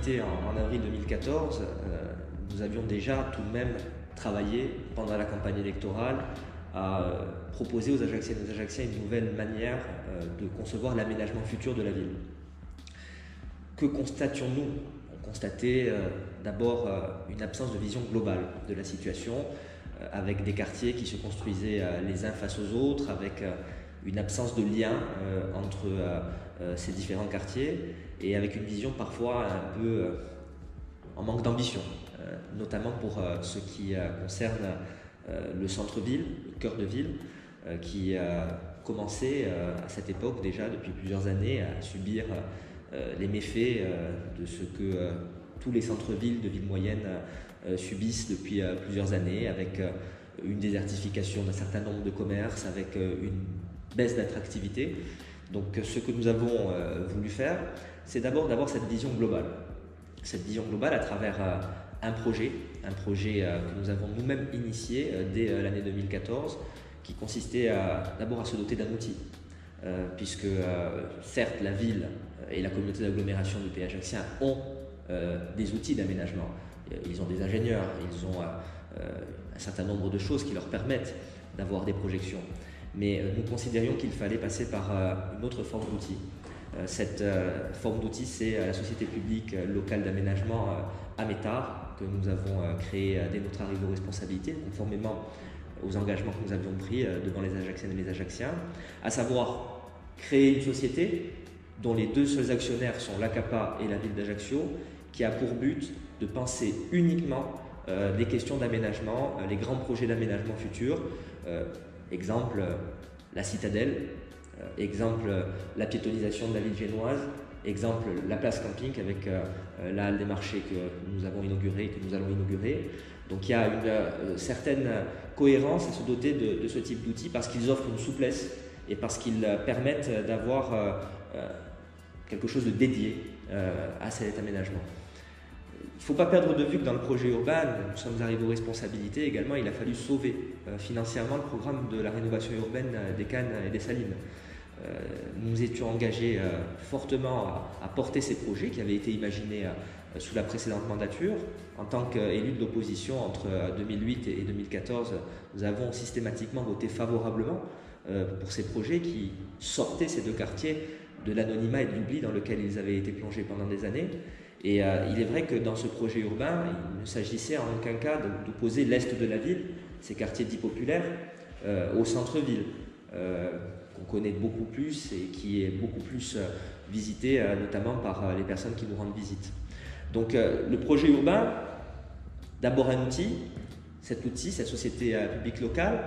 responsabilité en avril 2014, nous avions déjà tout de même travaillé pendant la campagne électorale à proposer aux Ajacciennes et aux Ajacciens une nouvelle manière de concevoir l'aménagement futur de la ville. Que constations-nous? On constatait d'abord une absence de vision globale de la situation, avec des quartiers qui se construisaient les uns face aux autres, avec une absence de lien entre ces différents quartiers, et avec une vision parfois un peu en manque d'ambition, notamment pour ce qui concerne le centre-ville, le cœur de ville, qui commençait à cette époque déjà depuis plusieurs années à subir les méfaits de ce que tous les centres-villes de villes moyennes subissent depuis plusieurs années, avec une désertification d'un certain nombre de commerces, avec une baisse d'attractivité. Donc ce que nous avons voulu faire, c'est d'abord d'avoir cette vision globale. Cette vision globale à travers un projet que nous avons nous-mêmes initié dès l'année 2014, qui consistait d'abord à se doter d'un outil. Puisque certes la ville et la communauté d'agglomération du Pays ajaccien ont des outils d'aménagement. Ils ont des ingénieurs, ils ont un certain nombre de choses qui leur permettent d'avoir des projections. Mais nous considérions qu'il fallait passer par une autre forme d'outil. Cette forme d'outil, c'est la société publique locale d'aménagement AMETAR, que nous avons créée dès notre arrivée aux responsabilités, conformément aux engagements que nous avions pris devant les Ajacciennes et les Ajacciens, à savoir créer une société dont les deux seuls actionnaires sont l'ACAPA et la ville d'Ajaccio, qui a pour but de penser uniquement des questions d'aménagement, les grands projets d'aménagement futurs, exemple la citadelle, exemple la piétonisation de la ville génoise, exemple la place camping avec la halle des marchés que nous avons inaugurée, que nous allons inaugurer. Donc il y a une certaine cohérence à se doter de ce type d'outils parce qu'ils offrent une souplesse et parce qu'ils permettent d'avoir quelque chose de dédié à cet aménagement. Il ne faut pas perdre de vue que dans le projet urbain, nous sommes arrivés aux responsabilités également, il a fallu sauver financièrement le programme de la rénovation urbaine des Cannes et des Salines. Nous étions engagés fortement à porter ces projets qui avaient été imaginés sous la précédente mandature. En tant qu'élus de l'opposition entre 2008 et 2014, nous avons systématiquement voté favorablement pour ces projets qui sortaient ces deux quartiers de l'anonymat et de l'oubli dans lequel ils avaient été plongés pendant des années. Et il est vrai que dans ce projet urbain, il ne s'agissait en aucun cas d'opposer l'est de la ville, ces quartiers dits populaires, au centre-ville, qu'on connaît beaucoup plus et qui est beaucoup plus visité, notamment par les personnes qui nous rendent visite. Donc le projet urbain, d'abord un outil, cette société publique locale,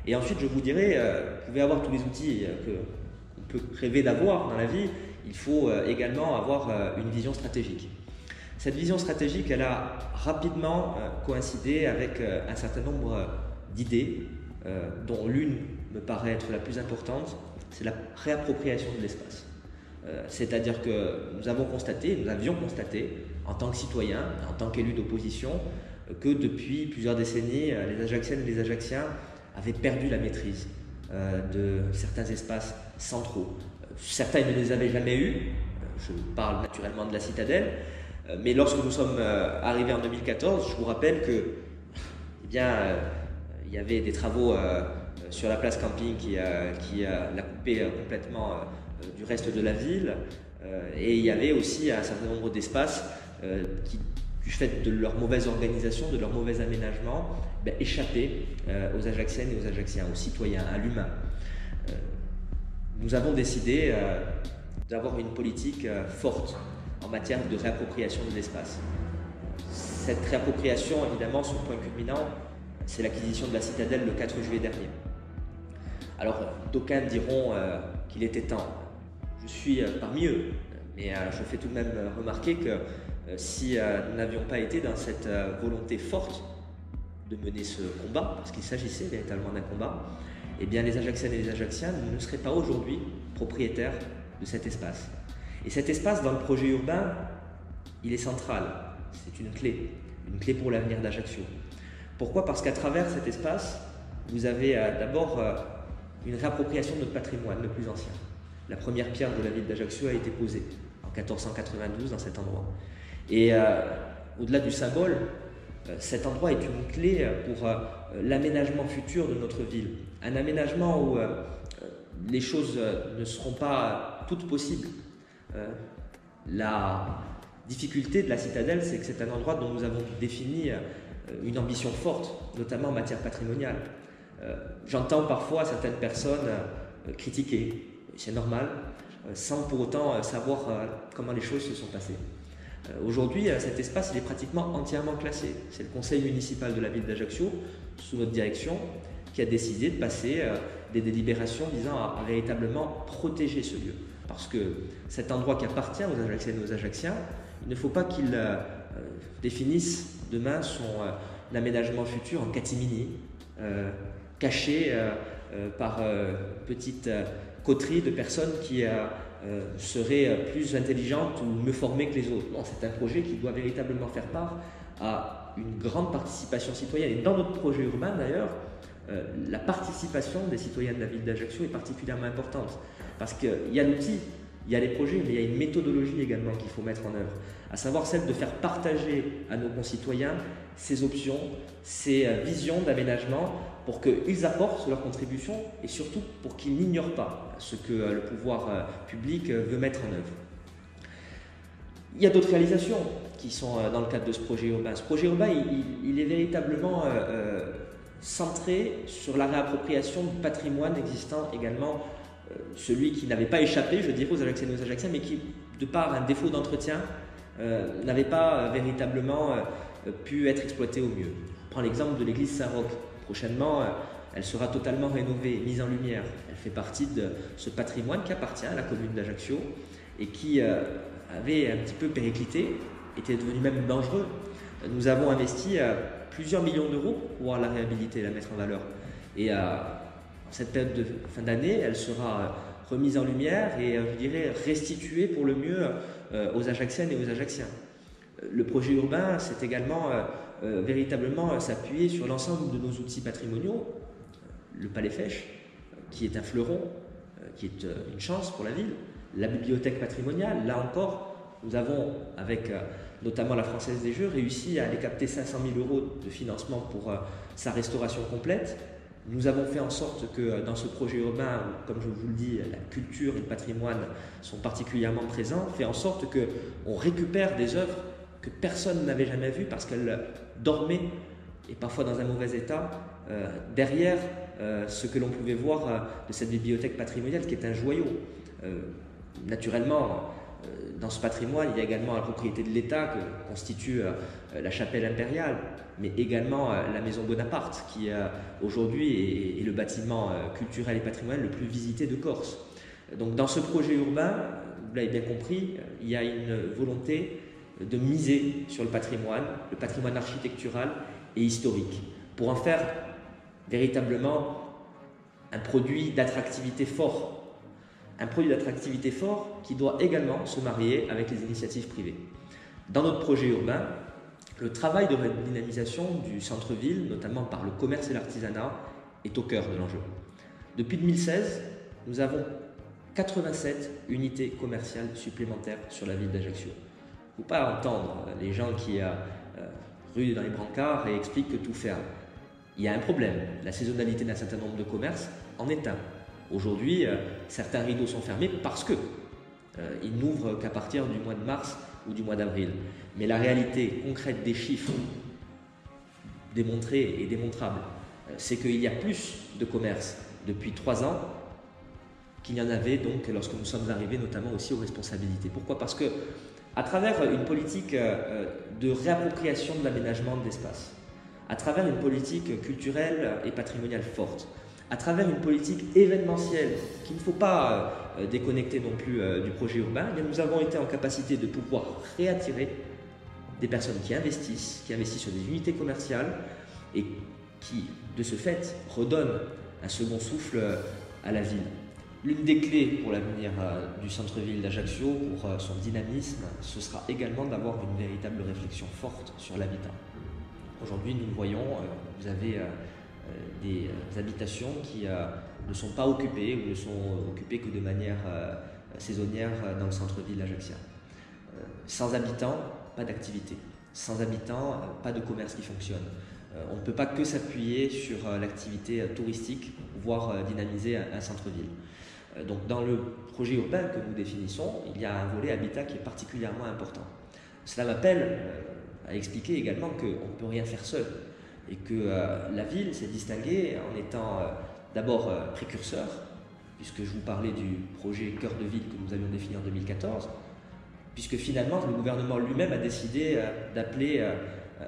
et ensuite je vous dirais, vous pouvez avoir tous les outils qu'on peut rêver d'avoir dans la vie, il faut également avoir une vision stratégique. Cette vision stratégique, elle a rapidement coïncidé avec un certain nombre d'idées, dont l'une me paraît être la plus importante, c'est la réappropriation de l'espace. C'est-à-dire que nous avions constaté, en tant que citoyens, en tant qu'élus d'opposition, que depuis plusieurs décennies, les Ajacciennes et les Ajacciens avaient perdu la maîtrise de certains espaces centraux. Certains ne les avaient jamais eus, je parle naturellement de la citadelle, mais lorsque nous sommes arrivés en 2014, je vous rappelle que, il y avait des travaux sur la place camping qui l'a coupé complètement du reste de la ville, et il y avait aussi un certain nombre d'espaces qui, du fait de leur mauvaise organisation, de leur mauvais aménagement, échappaient aux Ajacciennes et aux Ajacciens, aux citoyens, à l'humain. Nous avons décidé d'avoir une politique forte en matière de réappropriation de l'espace. Cette réappropriation, évidemment, son point culminant, c'est l'acquisition de la citadelle le 4 juillet dernier. Alors, d'aucuns diront qu'il était temps. Je suis parmi eux, mais je fais tout de même remarquer que si nous n'avions pas été dans cette volonté forte de mener ce combat, parce qu'il s'agissait véritablement d'un combat, eh bien les Ajacciennes et les Ajacciens ne seraient pas aujourd'hui propriétaires de cet espace. Et cet espace, dans le projet urbain, il est central. C'est une clé pour l'avenir d'Ajaccio. Pourquoi? Parce qu'à travers cet espace, vous avez d'abord une réappropriation de notre patrimoine le plus ancien. La première pierre de la ville d'Ajaccio a été posée en 1492 dans cet endroit. Et au-delà du symbole, cet endroit est une clé pour l'aménagement futur de notre ville. Un aménagement où les choses ne seront pas toutes possibles. La difficulté de la citadelle, c'est que c'est un endroit dont nous avons défini une ambition forte, notamment en matière patrimoniale. J'entends parfois certaines personnes critiquer, c'est normal, sans pour autant savoir comment les choses se sont passées. Aujourd'hui, cet espace il est pratiquement entièrement classé. C'est le conseil municipal de la ville d'Ajaccio, sous notre direction, qui a décidé de passer des délibérations visant à véritablement protéger ce lieu. Parce que cet endroit qui appartient aux Ajacciennes et aux Ajacciens, il ne faut pas qu'il définisse demain son aménagement futur en catimini, caché par petite coterie de personnes qui seraient plus intelligentes ou mieux formées que les autres. Non, c'est un projet qui doit véritablement faire part à une grande participation citoyenne. Et dans notre projet urbain, d'ailleurs, la participation des citoyens de la ville d'Ajaccio est particulièrement importante. Parce qu'il y a l'outil, il y a les projets, mais il y a une méthodologie également qu'il faut mettre en œuvre, à savoir celle de faire partager à nos concitoyens ces options, ces visions d'aménagement pour qu'ils apportent leur contribution et surtout pour qu'ils n'ignorent pas ce que le pouvoir public veut mettre en œuvre. Il y a d'autres réalisations qui sont dans le cadre de ce projet urbain. Ce projet urbain, il est véritablement centré sur la réappropriation du patrimoine existant également, celui qui n'avait pas échappé, je dirais, aux Ajacciennes et aux Ajacciens, mais qui, de par un défaut d'entretien, n'avait pas véritablement pu être exploité au mieux. Je prends l'exemple de l'église Saint-Roch. Prochainement, elle sera totalement rénovée, mise en lumière. Elle fait partie de ce patrimoine qui appartient à la commune d'Ajaccio et qui avait un petit peu périclité, était devenu même dangereux. Nous avons investi plusieurs millions d'euros pour pouvoir la réhabiliter, la mettre en valeur. Et en cette période de fin d'année, elle sera remise en lumière et, je dirais, restituée pour le mieux aux Ajacciennes et aux Ajacciens. Le projet urbain, c'est également véritablement s'appuyer sur l'ensemble de nos outils patrimoniaux. Le Palais Fèche, qui est un fleuron, qui est une chance pour la ville. La bibliothèque patrimoniale, là encore, nous avons, avec notamment la Française des Jeux, réussi à aller capter 500 000 € de financement pour sa restauration complète. Nous avons fait en sorte que dans ce projet urbain, où, comme je vous le dis, la culture et le patrimoine sont particulièrement présents, fait en sorte qu'on récupère des œuvres que personne n'avait jamais vues parce qu'elles dormaient, et parfois dans un mauvais état, derrière ce que l'on pouvait voir de cette bibliothèque patrimoniale qui est un joyau. Naturellement, dans ce patrimoine, il y a également la propriété de l'État que constitue la chapelle impériale, mais également la maison Bonaparte, qui aujourd'hui est le bâtiment culturel et patrimonial le plus visité de Corse. Donc dans ce projet urbain, vous l'avez bien compris, il y a une volonté de miser sur le patrimoine architectural et historique, pour en faire véritablement un produit d'attractivité fort. Un produit d'attractivité fort qui doit également se marier avec les initiatives privées. Dans notre projet urbain, le travail de redynamisation du centre-ville, notamment par le commerce et l'artisanat, est au cœur de l'enjeu. Depuis 2016, nous avons 87 unités commerciales supplémentaires sur la ville d'Ajaccio. Il ne faut pas entendre les gens qui ruent dans les brancards et expliquent que tout ferme. Il y a un problème. La saisonnalité d'un certain nombre de commerces en est un. Aujourd'hui, certains rideaux sont fermés parce qu'ils n'ouvrent qu'à partir du mois de mars ou du mois d'avril. Mais la réalité concrète des chiffres démontrés et démontrables, c'est qu'il y a plus de commerces depuis 3 ans qu'il y en avait donc lorsque nous sommes arrivés notamment aussi aux responsabilités. Pourquoi ? Parce que à travers une politique de réappropriation de l'aménagement de l'espace, à travers une politique culturelle et patrimoniale forte, à travers une politique événementielle qu'il ne faut pas déconnecter non plus du projet urbain, nous avons été en capacité de pouvoir réattirer des personnes qui investissent sur des unités commerciales et qui, de ce fait, redonnent un second souffle à la ville. L'une des clés pour l'avenir du centre-ville d'Ajaccio, pour son dynamisme, ce sera également d'avoir une véritable réflexion forte sur l'habitat. Aujourd'hui, nous le voyons, vous avez des habitations qui ne sont pas occupées ou ne sont occupées que de manière saisonnière dans le centre-ville ajaccien. Sans habitants, pas d'activité. Sans habitants, pas de commerce qui fonctionne. On ne peut pas que s'appuyer sur l'activité touristique, voire dynamiser un centre-ville. Donc dans le projet urbain que nous définissons, il y a un volet habitat qui est particulièrement important. Cela m'appelle à expliquer également qu'on ne peut rien faire seul et que la ville s'est distinguée en étant d'abord précurseur, puisque je vous parlais du projet Cœur de Ville que nous avions défini en 2014, puisque finalement le gouvernement lui-même a décidé d'appeler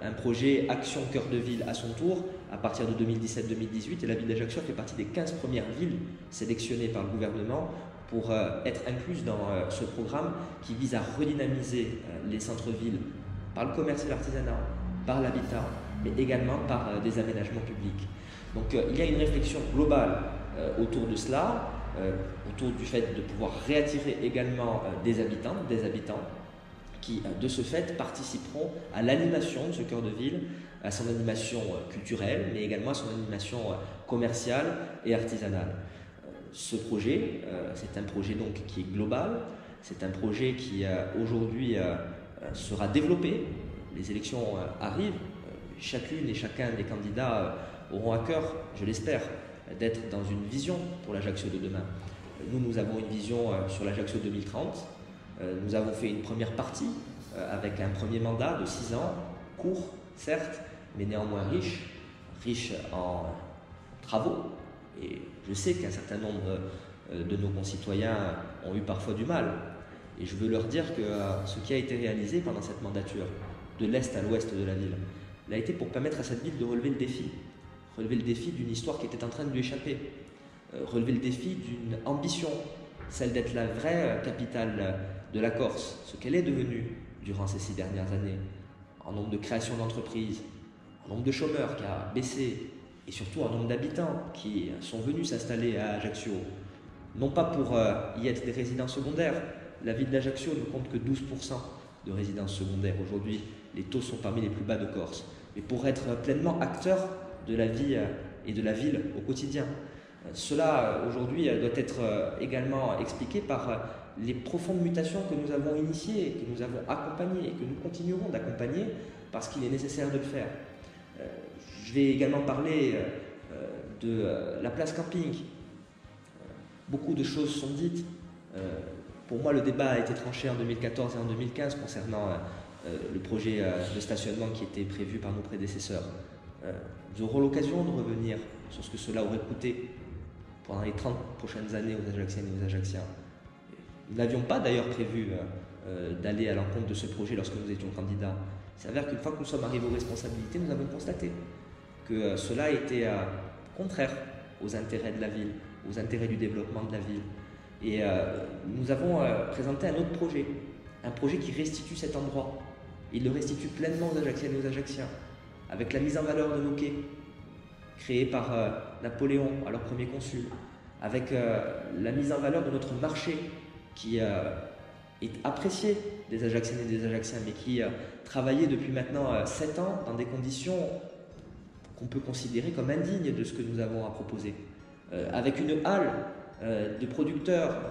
un projet Action Cœur de Ville à son tour à partir de 2017-2018, et la ville d'Ajaccio fait partie des 15 premières villes sélectionnées par le gouvernement pour être incluses dans ce programme qui vise à redynamiser les centres-villes par le commerce et l'artisanat, par l'habitat, mais également par des aménagements publics. Donc il y a une réflexion globale autour de cela, autour du fait de pouvoir réattirer également des habitants qui, de ce fait, participeront à l'animation de ce cœur de ville, à son animation culturelle, mais également à son animation commerciale et artisanale. Ce projet, c'est un projet donc qui est global, c'est un projet qui aujourd'hui sera développé. Les élections arrivent, chacune et chacun des candidats auront à cœur, je l'espère, d'être dans une vision pour l'Ajaccio de demain. Nous avons une vision sur l'Ajaccio 2030. Nous avons fait une première partie avec un premier mandat de 6 ans, court, certes, mais néanmoins riche en travaux. Et je sais qu'un certain nombre de nos concitoyens ont eu parfois du mal. Et je veux leur dire que ce qui a été réalisé pendant cette mandature, de l'Est à l'Ouest de la ville, a été pour permettre à cette ville de relever le défi d'une histoire qui était en train de lui échapper, relever le défi d'une ambition, celle d'être la vraie capitale de la Corse, ce qu'elle est devenue durant ces 6 dernières années, en nombre de créations d'entreprises, en nombre de chômeurs qui a baissé, et surtout en nombre d'habitants qui sont venus s'installer à Ajaccio, non pas pour y être des résidents secondaires. La ville d'Ajaccio ne compte que 12% de résidences secondaires. Aujourd'hui, les taux sont parmi les plus bas de Corse, mais pour être pleinement acteur de la vie et de la ville au quotidien. Cela, aujourd'hui, doit être également expliqué par les profondes mutations que nous avons initiées, que nous avons accompagnées et que nous continuerons d'accompagner parce qu'il est nécessaire de le faire. Je vais également parler de la place camping. Beaucoup de choses sont dites. Pour moi, le débat a été tranché en 2014 et en 2015 concernant le projet de stationnement qui était prévu par nos prédécesseurs. Nous aurons l'occasion de revenir sur ce que cela aurait coûté pendant les 30 prochaines années aux Ajacciennes et aux Ajacciens. Nous n'avions pas d'ailleurs prévu d'aller à l'encontre de ce projet lorsque nous étions candidats. Il s'avère qu'une fois que nous sommes arrivés aux responsabilités, nous avons constaté que cela était contraire aux intérêts de la ville, aux intérêts du développement de la ville. Et nous avons présenté un autre projet, un projet qui restitue cet endroit. Il le restitue pleinement aux Ajacciennes et aux Ajacciens, avec la mise en valeur de nos quais, créés par Napoléon, alors premier consul, avec la mise en valeur de notre marché, qui est apprécié des Ajacciennes et des Ajacciens, mais qui travaillait depuis maintenant 7 ans dans des conditions qu'on peut considérer comme indignes de ce que nous avons à proposer. Avec une halle de producteurs,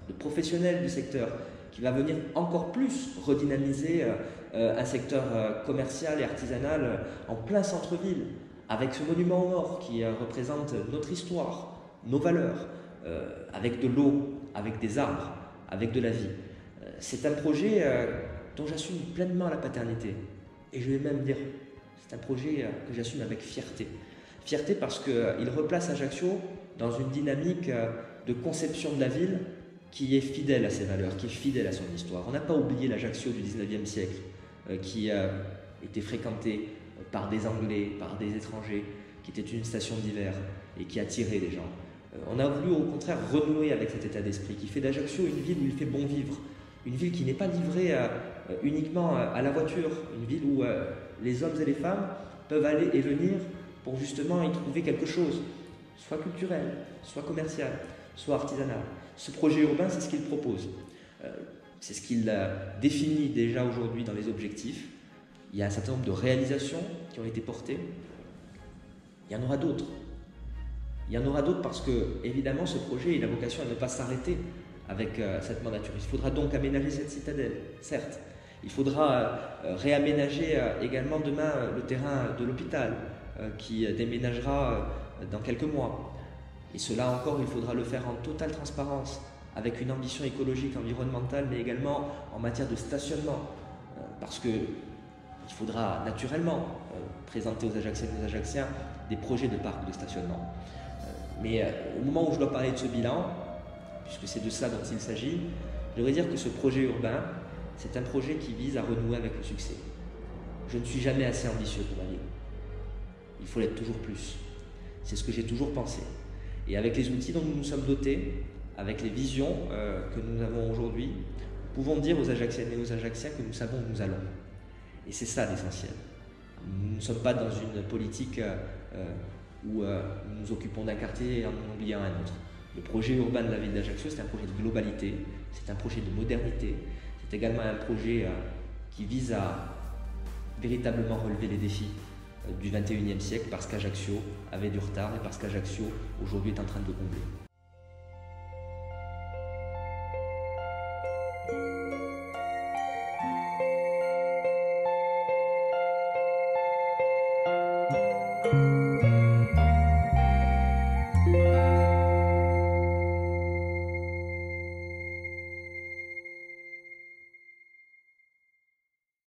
de professionnels du secteur, qui va venir encore plus redynamiser un secteur commercial et artisanal en plein centre-ville, avec ce monument aux morts qui représente notre histoire, nos valeurs, avec de l'eau, avec des arbres, avec de la vie. C'est un projet dont j'assume pleinement la paternité. Et je vais même dire, c'est un projet que j'assume avec fierté. Fierté parce qu'il replace Ajaccio dans une dynamique de conception de la ville qui est fidèle à ses valeurs, qui est fidèle à son histoire. On n'a pas oublié l'Ajaccio du 19e siècle, qui était fréquenté par des Anglais, par des étrangers, qui était une station d'hiver et qui attirait les gens. On a voulu au contraire renouer avec cet état d'esprit qui fait d'Ajaccio une ville où il fait bon vivre, une ville qui n'est pas livrée uniquement à la voiture, une ville où les hommes et les femmes peuvent aller et venir pour justement y trouver quelque chose, soit culturel, soit commercial, soit artisanal. Ce projet urbain, c'est ce qu'il propose. C'est ce qu'il définit déjà aujourd'hui dans les objectifs. Il y a un certain nombre de réalisations qui ont été portées. Il y en aura d'autres. Il y en aura d'autres parce que, évidemment, ce projet il a vocation à ne pas s'arrêter avec cette mandature. Il faudra donc aménager cette citadelle, certes. Il faudra réaménager également demain le terrain de l'hôpital qui déménagera dans quelques mois. Et cela encore, il faudra le faire en totale transparence, avec une ambition écologique, environnementale, mais également en matière de stationnement. Parce qu'il faudra naturellement présenter aux Ajacciennes et aux Ajacciens des projets de parc de stationnement. Mais au moment où je dois parler de ce bilan, puisque c'est de ça dont il s'agit, je voudrais dire que ce projet urbain, c'est un projet qui vise à renouer avec le succès. Je ne suis jamais assez ambitieux pour ma vie. Il faut l'être toujours plus. C'est ce que j'ai toujours pensé. Et avec les outils dont nous nous sommes dotés, avec les visions que nous avons aujourd'hui, nous pouvons dire aux Ajacciennes et aux Ajacciens que nous savons où nous allons. Et c'est ça l'essentiel. Nous ne sommes pas dans une politique où nous nous occupons d'un quartier et en oubliant un autre. Le projet urbain de la ville d'Ajaccio, c'est un projet de globalité, c'est un projet de modernité, c'est également un projet qui vise à véritablement relever les défis du XXIe siècle parce qu'Ajaccio avait du retard et parce qu'Ajaccio aujourd'hui est en train de le combler.